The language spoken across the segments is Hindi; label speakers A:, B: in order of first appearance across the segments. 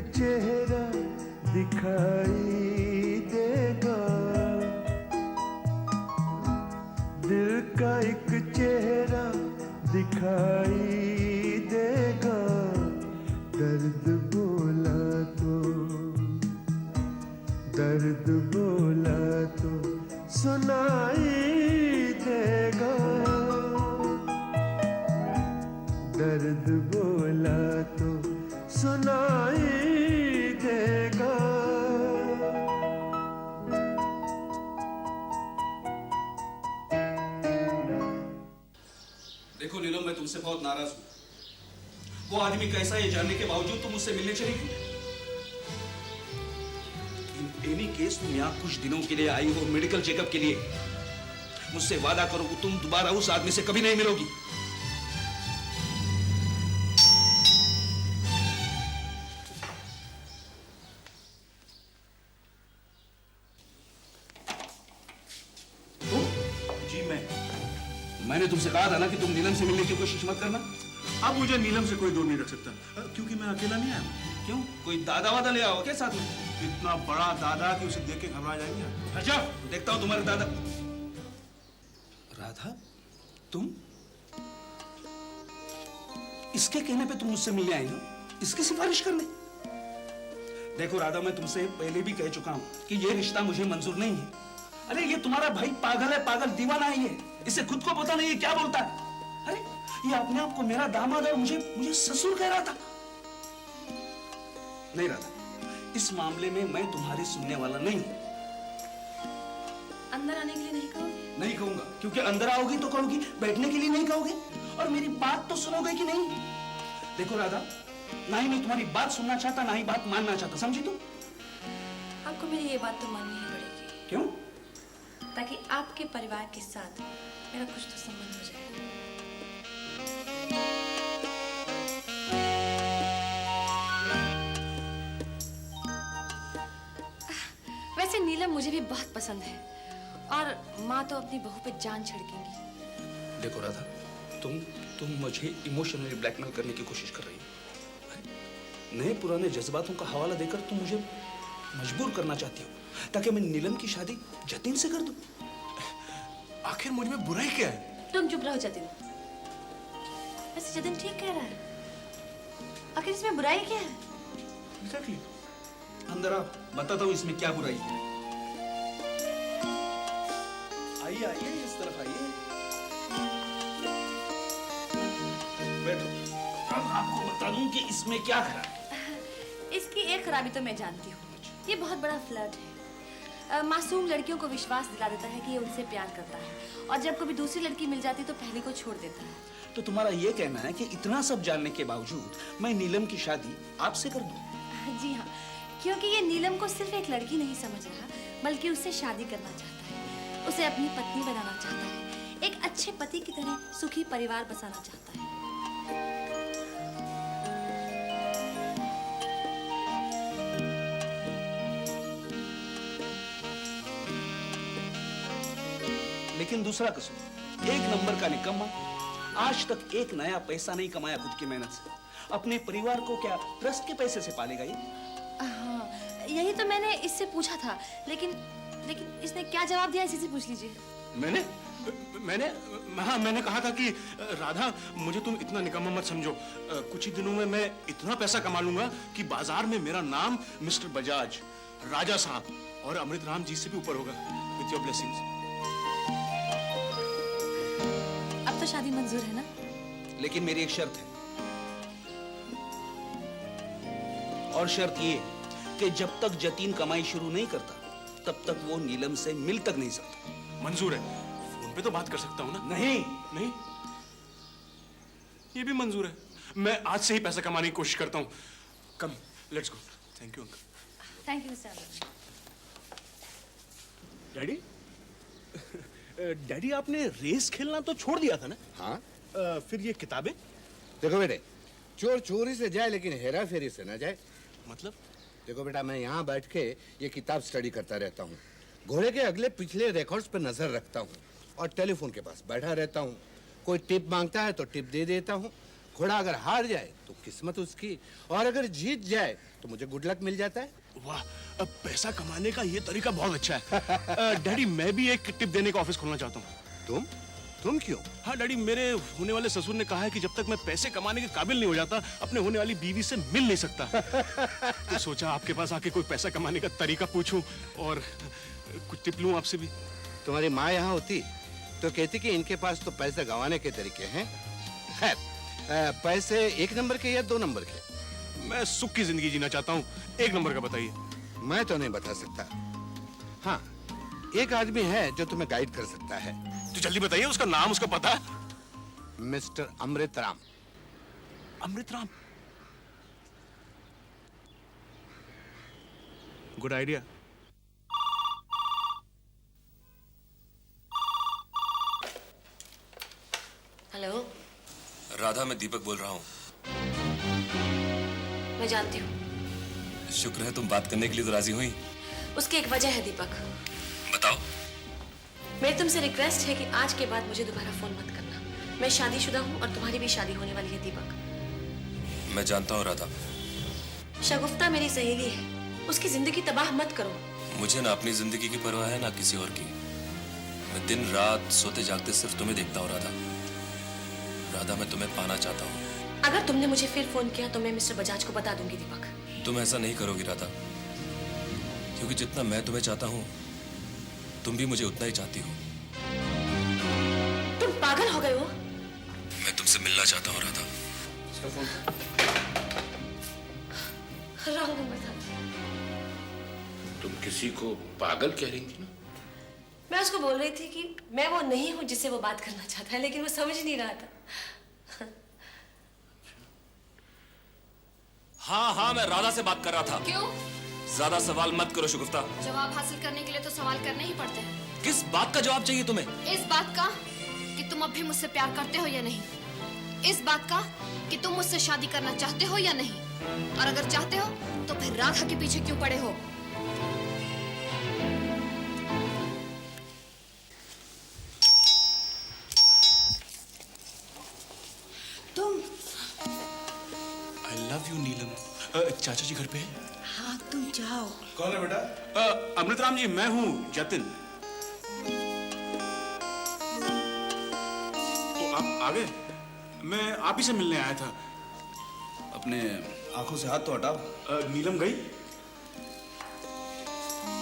A: चेहरा दिखाई देगा, दिल का एक चेहरा दिखाई देगा, दर्द बोला तो, दर्द बोला तो सुनाई देगा, दर्द बोला तो सुनाई देगा।
B: देखो नीलम, मैं तुमसे बहुत नाराज हूं। वो आदमी कैसा है जानने के बावजूद तुम मुझसे मिलने चली गई। इन एनी केस तुम यहाँ कुछ दिनों के लिए आई हो मेडिकल चेकअप के लिए। मुझसे वादा करो कि तुम दोबारा उस आदमी से कभी नहीं मिलोगी। मैंने तुमसे कहा था ना कि तुम नीलम से मिलने की कोशिश मत करना।
C: अब मुझे नीलम से कोई दूर नहीं रख सकता, क्योंकि मैं अकेला नहीं आया।
B: क्यों, कोई दादा वादा ले आओ क्या साथ में?
C: इतना बड़ा दादा कि उसे देख के घबरा जाएंगे।
B: अच्छा, देखता हूं तुम्हारे दादा। राधा, तुम इसके कहने पे तुम मुझसे मिलने आई हो, इसकी सिफारिश करने? देखो राधा, मैं तुमसे पहले भी कह चुका हूं कि ये रिश्ता मुझे मंजूर नहीं है। अरे ये तुम्हारा भाई पागल है, पागल दीवाना है ये। इसे खुद को पता नहीं है क्या बोलता है। अरे ये अपने आप को मेरा दामाद और मुझे ससुर कह रहा था। नहीं राधा, इस मामले में मैं तुम्हारी सुनने वाला नहीं हूं।
D: अंदर आने के लिए नहीं कहोगे?
B: नहीं कहूंगा, क्योंकि अंदर आओगी तो कहोगी, बैठने के लिए नहीं कहोगे। और मेरी बात तो सुनोगे कि नहीं? देखो राधा, ना ही मैं तुम्हारी बात सुनना चाहता, ना ही बात मानना चाहता, समझी तुम?
D: आपको मेरी ये बात तो माननी ही पड़ेगी।
B: क्यों?
D: ताकि आपके परिवार के साथ मेरा कुछ तो संबंध हो जाए। वैसे नीलम मुझे भी बहुत पसंद है, और माँ तो अपनी बहू पे जान छिड़केंगी।
B: देखो राधा, तुम मुझे इमोशनली ब्लैकमेल करने की कोशिश कर रही हो। नए पुराने जज्बातों का हवाला देकर तुम मुझे मजबूर करना चाहती हो ताकि मैं नीलम की शादी जतिन से कर दूं।
C: आखिर मुझ में बुराई क्या है?
D: तुम चुप रहो जतिन। वैसे जतिन ठीक कह रहा है, आखिर इसमें बुराई क्या है?
B: Exactly. अंदर आओ, बताता हूँ इसमें क्या बुराई है। आइए आइए, इस तरफ आइए, बैठो। अब आपको बता दूं कि इसमें क्या खराबी।
D: इसकी एक खराबी तो मैं जानती हूँ, ये बहुत बड़ा फ्लर्ट है। मासूम लड़कियों को विश्वास दिला देता है कि ये उनसे प्यार करता है, और जब कभी दूसरी लड़की मिल जाती तो पहली को छोड़ देता है।
B: तो तुम्हारा ये कहना है कि इतना सब जानने के बावजूद मैं नीलम की शादी आपसे कर दूं?
D: जी हाँ, क्योंकि ये नीलम को सिर्फ एक लड़की नहीं समझ रहा, बल्कि उससे शादी करना चाहता है, उसे अपनी पत्नी बनाना चाहता है, एक अच्छे पति की तरह सुखी परिवार बसाना चाहता है।
B: लेकिन दूसरा कसूर, एक नंबर का निकम्मा, आज तक एक नया पैसा नहीं कमाया खुद की मेहनत से। अपने परिवार को क्या ट्रस्ट के पैसे से पालेगा ये?
D: हाँ, यही तो मैंने इससे पूछा था, लेकिन इसने क्या जवाब दिया, इसी से पूछ लीजिए।
C: मैंने कहा था कि राधा, मुझे तुम इतना निकम्मा मत समझो। कुछ ही दिनों में मैं इतना पैसा कमा लूंगा कि बाजार में मेरा नाम मिस्टर बजाज, राजा साहब और अमृत राम जी से भी ऊपर होगा। With your blessings.
D: अब तो शादी मंजूर है ना?
B: लेकिन मेरी एक शर्त है, और शर्त ये कि जब तक जतीन कमाई शुरू नहीं करता तब तक वो नीलम से मिल तक नहीं सकता।
C: मंजूर है, फोन पे तो बात कर सकता हूँ ना? नहीं, ये भी मंजूर है। मैं आज से ही पैसा कमाने की कोशिश करता हूँ। Come, let's go. Thank you uncle.
D: Thank you sir.
C: Daddy, daddy आपने रेस खेलना तो छोड़ दिया था ना?
E: हाँ।
C: फिर ये किताबें?
E: देखो बेटे, चोर चोरी से जाए लेकिन हेरा फेरी से ना जाए।
C: मतलब?
E: देखो बेटा, मैं यहाँ बैठ के ये किताब स्टडी करता रहता हूँ, घोड़े के अगले पिछले रिकॉर्ड्स पर नजर रखता हूँ, और टेलीफोन के पास बैठा रहता हूँ। कोई टिप मांगता है तो टिप दे देता हूँ, घोड़ा अगर हार जाए तो किस्मत उसकी, और अगर जीत जाए तो मुझे गुड लक मिल जाता है।
C: वाह, अब पैसा कमाने का ये तरीका बहुत अच्छा है। डैडी, मैं भी एक टिप देने का ऑफिस खोलना चाहता हूँ।
E: तुम क्यों?
C: हाँ डैडी, मेरे होने वाले ससुर ने कहा है कि जब तक मैं पैसे कमाने के काबिल नहीं हो जाता, अपने होने वाली बीवी से मिल नहीं सकता। तो सोचा आपके पास आके कोई पैसा कमाने का तरीका पूछूं और कुछ टिप लूं आपसे भी।
E: तुम्हारी माँ यहाँ होती तो कहती कि इनके पास तो पैसे गंवाने के तरीके हैं। खैर, पैसे 1 नंबर के या 2 नंबर के?
C: मैं सुख की जिंदगी जीना चाहता हूँ, 1 नंबर का बताइए।
E: मैं तो नहीं बता सकता। हाँ, एक आदमी है जो तुम्हें गाइड कर सकता है।
C: तो जल्दी बताइए, उसका नाम, उसका पता।
E: Mister Amrit Ram.
C: Amrit Ram, good idea.
D: Hello.
F: Radha, मैं दीपक बोल रहा हूँ।
D: मैं जानती हूँ।
F: शुक्र है तुम बात करने के लिए तो राजी हुई।
D: उसकी एक वजह है दीपक।
F: बताओ।
D: मेरी तुमसे रिक्वेस्ट है कि आज के बाद मुझे दोबारा फोन मत करना। मैं शादीशुदा हूँ और तुम्हारी भी शादी होने वाली है दीपक।
F: मैं जानता हूँ राधा।
D: शगुफ्ता मेरी सहेली है, उसकी जिंदगी तबाह मत करो।
F: मुझे ना अपनी जिंदगी की परवाह है ना किसी और की। मैं दिन रात सोते जागते सिर्फ तुम्हें देखता हूँ राधा। राधा, मैं तुम्हें पाना चाहता हूँ।
D: अगर तुमने मुझे फिर फोन किया तो मैं मिस्टर बजाज को बता दूंगी दीपक।
F: तुम ऐसा नहीं करोगी राधा, क्योंकि जितना मैं तुम्हें चाहता हूँ तुम भी मुझे उतना ही चाहती हो।
D: तुम पागल हो गए हो?
F: मैं तुमसे मिलना चाहता हूँ राधा।
D: रॉन्ग नंबर था।
G: तुम किसी को पागल कह रही थी ना?
D: मैं उसको बोल रही थी कि मैं वो नहीं हूँ जिससे वो बात करना चाहता है, लेकिन वो समझ नहीं रहा था।
F: हाँ, मैं राधा से बात कर रहा था।
H: क्यों?
F: ज्यादा सवाल मत करो शगुफ्ता।
H: जवाब हासिल करने के लिए तो सवाल करने ही पड़ते हैं।
F: किस बात का जवाब चाहिए तुम्हें?
H: इस बात का कि तुम अब भी मुझसे प्यार करते हो या नहीं। इस बात का कि तुम मुझसे शादी करना चाहते हो या नहीं। और अगर चाहते हो तो फिर राधा के पीछे क्यों पड़े हो?
I: तुम?
C: आई लव यू नीलम। चाचा जी घर पे है?
I: हाँ, तुम जाओ।
B: कौन है बेटा?
C: अमृत राम जी, मैं हूँ जतिन। तो आप आ गए? मैं आप ही से मिलने आया था।
B: अपने आंखों से हाथ तो हटाओ।
C: नीलम गई?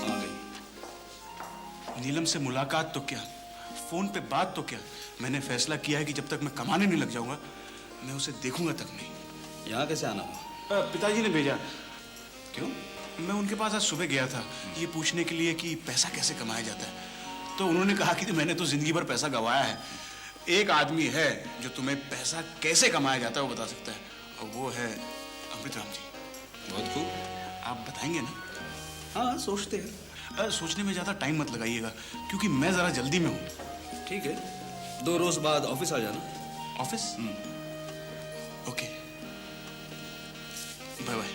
B: आ गई।
C: नीलम से मुलाकात तो क्या, फोन पे बात तो क्या, मैंने फैसला किया है कि जब तक मैं कमाने नहीं लग जाऊंगा मैं उसे देखूंगा तक नहीं।
B: यहाँ कैसे आना हुआ?
C: पिताजी ने भेजा।
B: क्यों?
C: मैं उनके पास आज सुबह गया था ये पूछने के लिए कि पैसा कैसे कमाया जाता है। तो उन्होंने कहा कि मैंने तो जिंदगी भर पैसा गंवाया है, एक आदमी है जो तुम्हें पैसा कैसे कमाया जाता है वो बता सकता है, और वो है अमृत राम जी।
B: बहुत खूब।
C: आप बताएंगे ना?
B: हाँ, सोचते हैं।
C: सोचने में ज्यादा टाइम मत लगाइएगा क्योंकि मैं जरा जल्दी में हूँ।
B: ठीक है, 2 रोज बाद ऑफिस आ जाना।
C: ऑफिस? Okay, bye bye.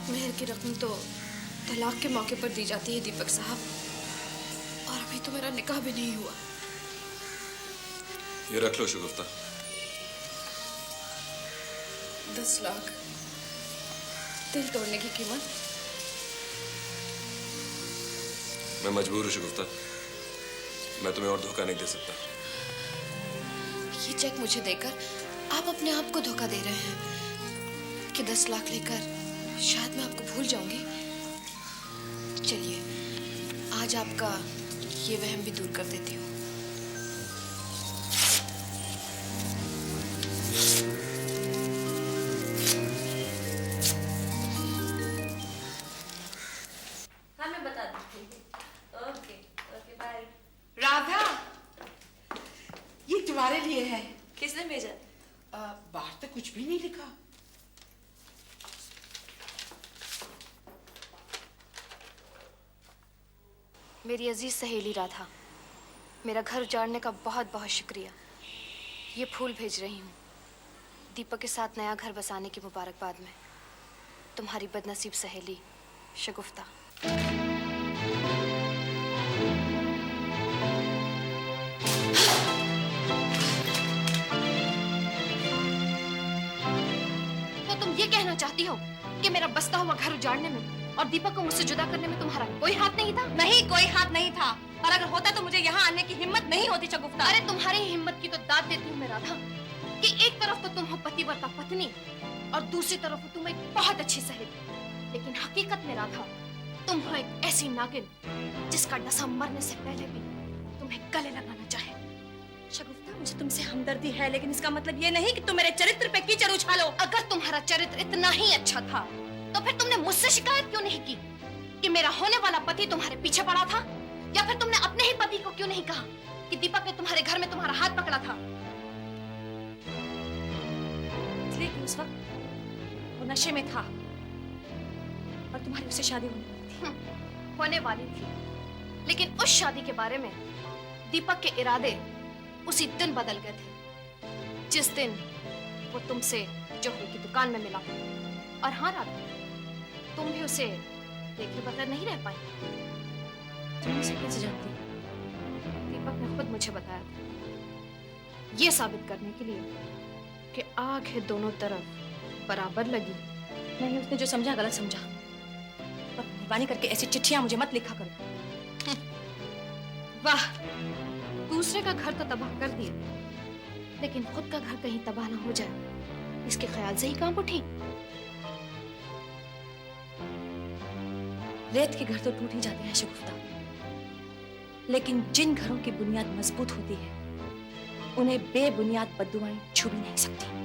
H: मेहर की रकम तो तलाक के मौके पर दी जाती है दीपक साहब, और अभी तो मेरा निकाह भी नहीं हुआ।
F: ये रख लो शगुफ्ता।
H: 10 लाख दिल तोड़ने की कीमत।
F: मैं मजबूर हूँ शगुफ्ता, मैं तुम्हें और धोखा नहीं दे सकता।
H: ये चेक मुझे देकर आप अपने आप को धोखा दे रहे हैं कि 10 लाख लेकर शायद मैं आपको भूल जाऊंगी। चलिए, आज आपका ये वहम भी दूर कर देती हूँ।
D: हाँ मैं बता दूंगी। Okay okay bye.
I: राधा, ये तुम्हारे लिए है।
D: किसने भेजा?
I: बाहर तो कुछ भी नहीं लिखा।
H: मेरी अजीज सहेली राधा, मेरा घर उजाड़ने का बहुत बहुत शुक्रिया। ये फूल भेज रही हूँ दीपक के साथ नया घर बसाने की मुबारकबाद में। तुम्हारी बदनसीब सहेली शगुफ्ता। तो तुम ये कहना चाहती हो कि मेरा बसता हुआ घर उजाड़ने में और दीपक को मुझसे जुदा करने में तुम्हारा कोई हाथ नहीं था?
D: नहीं, कोई हाथ नहीं था। और अगर होता तो मुझे यहाँ आने की हिम्मत नहीं होती शगुफ्ता।
H: अरे तुम्हारी हिम्मत की तो दाद देती हूँ मैं राधा, कि एक तरफ तो तुम हो पतिव्रता पत्नी और दूसरी तरफ हो तुम एक बहुत अच्छी सहेली, लेकिन हकीकत में राधा तुम हो एक ऐसी नागिन जिसका डसा मरने से पहले भी तुम्हें गले लगाना चाहे।
D: शगुफ्ता, मुझे तुमसे हमदर्दी है, लेकिन इसका मतलब ये नहीं कि तुम मेरे चरित्र पे कीचड़ उछालो।
H: अगर तुम्हारा चरित्र इतना ही अच्छा था तो फिर तुमने मुझसे शिकायत क्यों नहीं की कि मेरा होने वाला पति तुम्हारे पीछे पड़ा था? या फिर तुमने अपने ही पति को क्यों नहीं कहा कि दीपक ने तुम्हारे घर में तुम्हारा हाथ पकड़ा था?
D: इसलिए कि उस वक्त वो नशे में था और तुम्हारी उससे शादी
H: होने वाली थी, लेकिन उस शादी के बारे में दीपक के इरादे उसी दिन बदल गए थे जिस दिन वो तुमसे जोहरी की दुकान में मिला। और हाँ राधा, तुम भी उसे देखे बगैर नहीं रह पाई।
D: तुम उसे कैसे जानती हो?
H: दीपक ने खुद मुझे बताया था, ये साबित करने के लिए कि आग है दोनों तरफ बराबर लगी।
D: नहीं, उसने जो समझा गलत समझा। और मेहरबानी करके ऐसी चिट्ठियां मुझे मत लिखा करो।
H: वाह, दूसरे का घर तो तबाह कर दिया, लेकिन खुद का घर कहीं तबाह ना हो जाए इसके ख्याल से ही कांप उठी।
D: रेत के घर तो टूट ही जाते हैं शगुफ्ता, लेकिन जिन घरों की बुनियाद मजबूत होती है उन्हें बेबुनियाद बद्दुआएं छू भी नहीं सकती।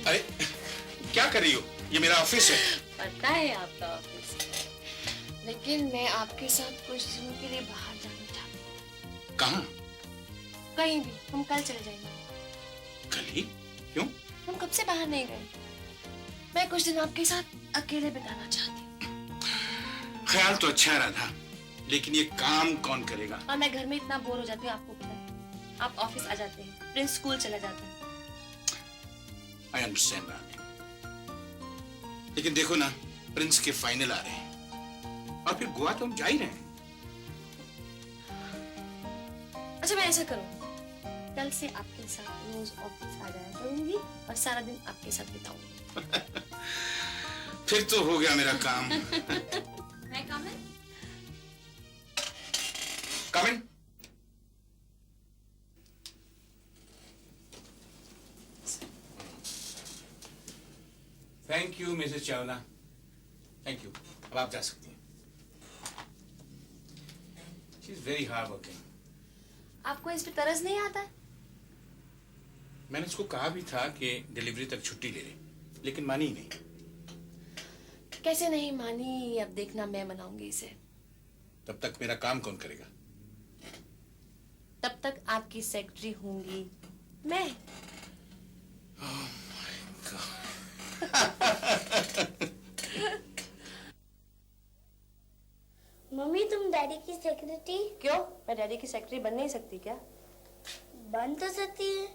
C: अरे क्या कर रही हो? ये मेरा ऑफिस है।
D: पता है आपका ऑफिस,
H: लेकिन मैं आपके साथ कुछ दिनों के लिए बाहर जाना चाहती हूँ।
C: कहाँ?
H: कहीं भी, हम कल चले जाएंगे।
C: कल ही? क्यों?
H: हम कब से बाहर नहीं गए। मैं कुछ दिन आपके साथ अकेले बिताना चाहती हूँ।
C: ख्याल तो अच्छा है राधा, लेकिन ये काम कौन करेगा?
D: और मैं घर में इतना बोर हो जाती हूँ, आपको पता है। आप ऑफिस आ जाते हैं, प्रिंस स्कूल चला जाता है।
C: आई अंडरस्टैंड राधा, लेकिन देखो ना, प्रिंस के फाइनल आ रहे हैं और फिर गोवा तो हम जा ही रहे हैं।
D: अच्छा, मैं ऐसा करूँ, कल से आपके साथ रोज ऑफिस आ जाया करूंगी और सारा दिन आपके साथ बिताऊंगी।
C: फिर तो हो गया मेरा काम।
D: मैं काम है?
C: Come in. Thank you, Mrs. Chawla. Thank you. अब आप जा सकती हैं। She is very hard working.
D: आपको इस पे तरस नहीं आता?
C: मैंने उसको कहा भी था कि डिलीवरी तक छुट्टी ले ले, लेकिन मानी ही नहीं।
D: कैसे नहीं मानी? अब देखना, मैं मनाऊंगी इसे।
C: तब तक मेरा काम कौन करेगा?
D: तब तक आपकी सेक्रेटरी होंगी मैं।
J: मम्मी तुम डैडी की सेक्रेटरी
D: क्यों, मैं डैडी की सेक्रेटरी बन नहीं सकती क्या?
J: बन तो सकती है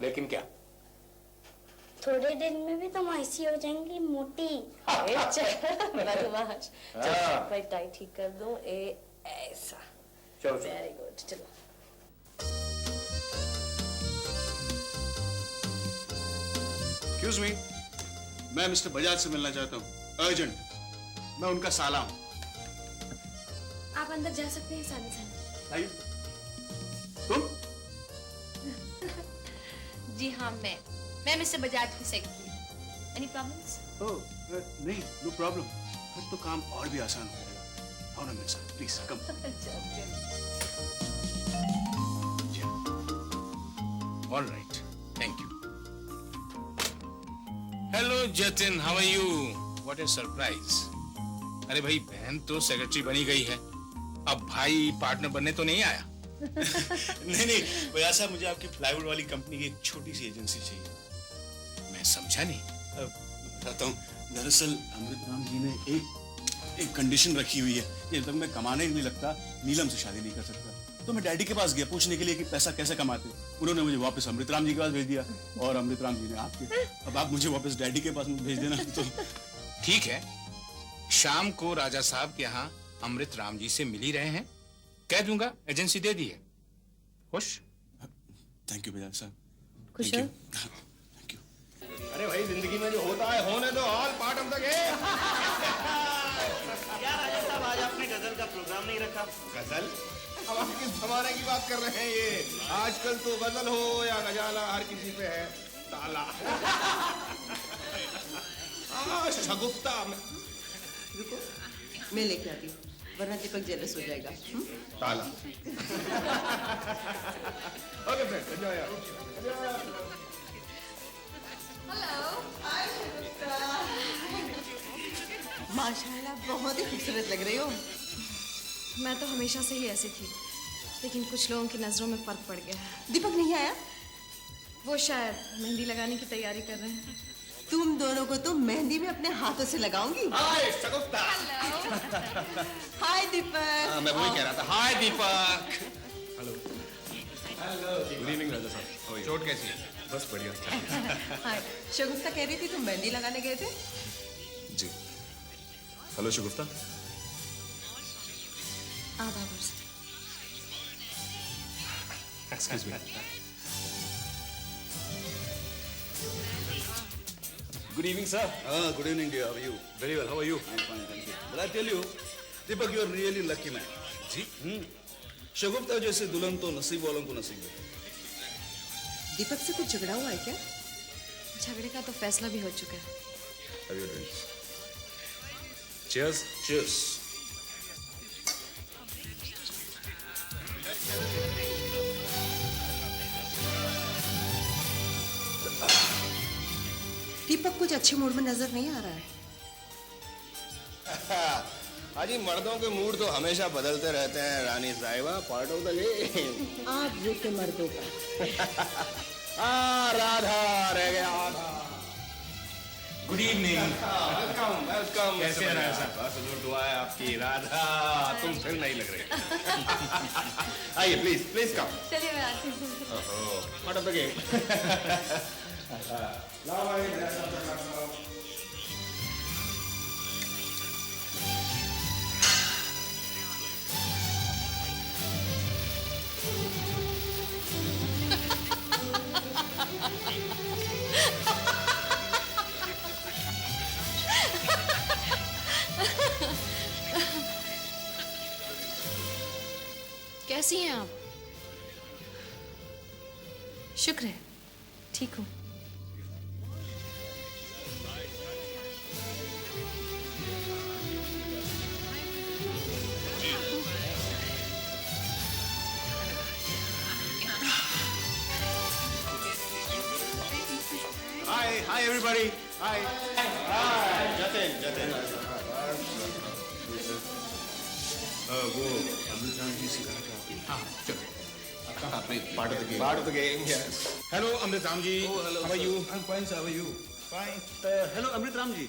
C: लेकिन क्या?
J: थोड़े दिन में भी तुम ऐसी हो जाएंगी मोटी।
D: बदमाश। चलो टाई ठीक कर दूं, ऐसा।
C: चलो
D: वेरी गुड, चलो।
C: एक्सक्यूज मी, मैं मिस्टर बजाज से मिलना चाहता हूँ, अर्जेंट। मैं उनका साला हूँ।
D: आप अंदर जा सकते हैं साले साले।
C: आइए। तुम?
D: जी हाँ, मैं मिस्टर बजाज की सेक्रेटरी। Any problems?
C: ओह नहीं, नो प्रॉब्लम। फिर तो काम और भी आसान हो जाएगा। आओ ना मेरे साथ, please come.
G: All right. Thank you. Hello, Jatin. How are you? What a surprise. अरे भाई, बहन तो सेक्रेटरी बनी गई है, अब भाई पार्टनर बनने तो नहीं आया।
C: नहीं, बजाज साहब, मुझे आपकी प्लाईवुड वाली कंपनी की एक छोटी सी एजेंसी चाहिए।
G: मैं समझा नहीं।
C: बताता हूँ, दरअसल अमृतराम जी ने एक कंडीशन रखी हुई है कि जब तक मैं कमाने नहीं लगता, नीलम से शादी नहीं कर सकता। तो मैं डैडी के पास गया पूछने के लिए कि पैसा कैसे कमाते। उन्होंने मुझे वापस अमृतराम जी के पास भेज दिया और अमृतराम जी ने आपके। अब आप मुझे वापस डैडी के पास भेज देना। तो
G: ठीक है, शाम को राजा साहब के यहाँ अमृत राम जी से मिल ही रहे हैं, कह दूंगा एजेंसी दे दी है। खुश?
C: थैंक यू बजाज साहब।
D: खुश
C: Thank
D: हो?
C: you. Thank you.
K: अरे भाई, जिंदगी में जो होता है होने दो, all part of the game.
L: क्या राजा साहब, आज आपने गजल का प्रोग्राम नहीं रखा?
K: गजल? अब आप किस जमाने की बात कर रहे हैं ये? आजकल तो गजल हो या गजाला, हर किसी पे है ताला। शगुफ्ता में
I: रुको, मैं लेके आती हूँ, वरना दीपक जेलस हो जाएगा।
K: ताला। Okay friends, enjoy.
I: माशाल्लाह, बहुत ही खूबसूरत लग रही हो।
H: मैं तो हमेशा से ही ऐसी थी, लेकिन कुछ लोगों की नजरों में फर्क पड़ गया है।
I: दीपक नहीं आया?
H: वो शायद मेहंदी लगाने की तैयारी कर रहे हैं।
I: तुम दोनों को तो मेहंदी में अपने हाथों से लगाऊंगी।
K: हाय शगुफ्ता।
I: हाय दीपक।
K: मैं वही कह रहा था। हाय दीपक। हेलो। गुड इवनिंग राजा साहब। चोट कैसी है? बस बढ़िया।
I: हाय, शगुफ्ता कह रही थी तुम मेहंदी लगाने गए थे।
K: जी। हेलो शगुफ्ता।
H: आधा वर्ष।
K: Excuse me.
M: Good evening, sir.
E: Good evening, dear. How are you?
M: Very well. How are you?
E: I'm fine, thank you. But I tell you, Deepak, you are really lucky man.
M: जी?
E: शगुफ्ता जैसे दुल्हन तो नसीब वालों को नसीब है।
I: दीपक से कुछ झगड़ा हुआ है क्या?
H: झगड़े का तो फैसला भी हो चुका है।
M: Have your drinks. Cheers.
E: Cheers.
I: दीपक कुछ अच्छे मूड में नजर नहीं आ रहा है।
K: हाजी, मर्दों के मूड तो हमेशा बदलते रहते हैं रानी साहिबा, पार्ट ऑफ द गेम।
I: आप जैसे मर्दों का।
K: राधा रह गया आधा।
M: Good evening.
K: Welcome welcome.
M: कैसे हैं राजा साहब?
K: बस हुजूर दुआ है आपकी। राधा तुम फिर नहीं लग रहे। आइए प्लीज प्लीज कम।
D: चलिए मैं आती हूँ।
K: Part of the game.
H: कैसी हैं आप? शुक्र है, ठीक हूँ।
C: Hi, hi everybody. Hi. Hi.
K: Jatin Jatin.
C: वो अमृत राम जी से कहा था आपकी।
G: हाँ चलो
K: Part of the game, yes.
G: Hello Amrit Ram ji, how are you?
B: Fine sir, how are you? Fine. Hello Amrit Ram ji.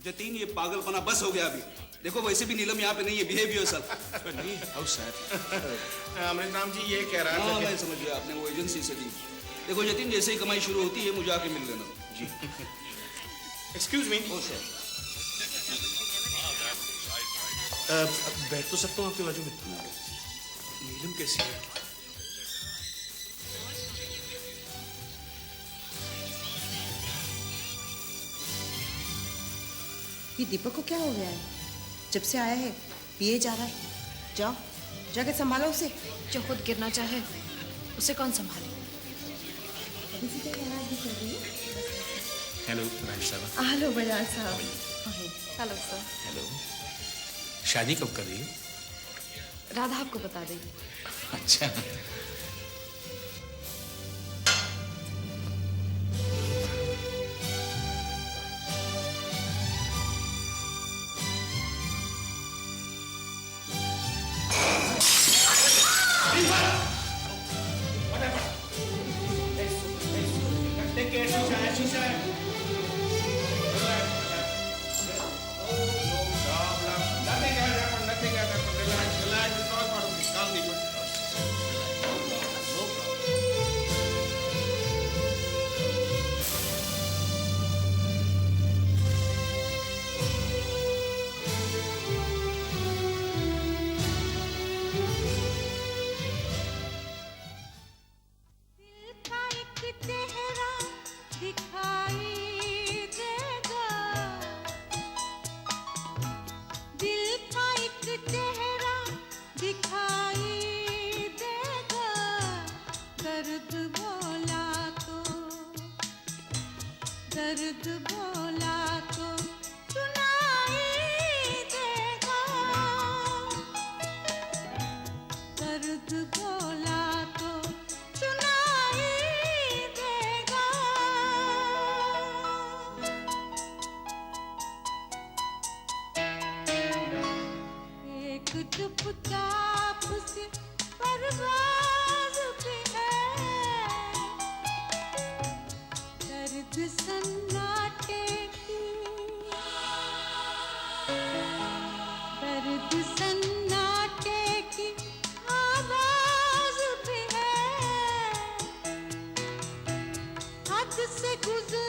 B: Jatin, ये पागलपना बस हो गया अभी। देखो वैसे भी नीलम यहाँ पे नहीं है, बिहेव योरसेल्फ।
C: नहीं, हाउ सैड। अमृत राम जी ये कह रहा था
B: हाँ,
C: कि
B: मैं समझ गया, आपने वो एजेंसी से दी। देखो जतीन, जैसे ही कमाई शुरू होती है मुझे आके मिल लेना।
C: जी। Excuse me.
B: Oh sir.
C: बैठ तो सकता हूँ आपके बाजू में? नीलम कैसी है?
I: ये दीपक को क्या हो गया है? जब से आया है पिए जा रहा है। जाओ जाके संभालो उसे।
H: जो खुद गिरना चाहे उसे कौन संभाले?
G: हेलो राज साहब।
I: हेलो बजाज साहब।
H: Hello sir.
G: हेलो, शादी कब कर रही हो?
H: राधा आपको बता देगी।
G: अच्छा,
N: दर्द बोला तो सुनाई देगा, दर्द बोला तो सुनाई देगा। एक चुपचाप सी परवाज़ भी है, दर्द सन्नाटे की, दर्द सन्नाटे की आवाज़ भी है। हद से गुजर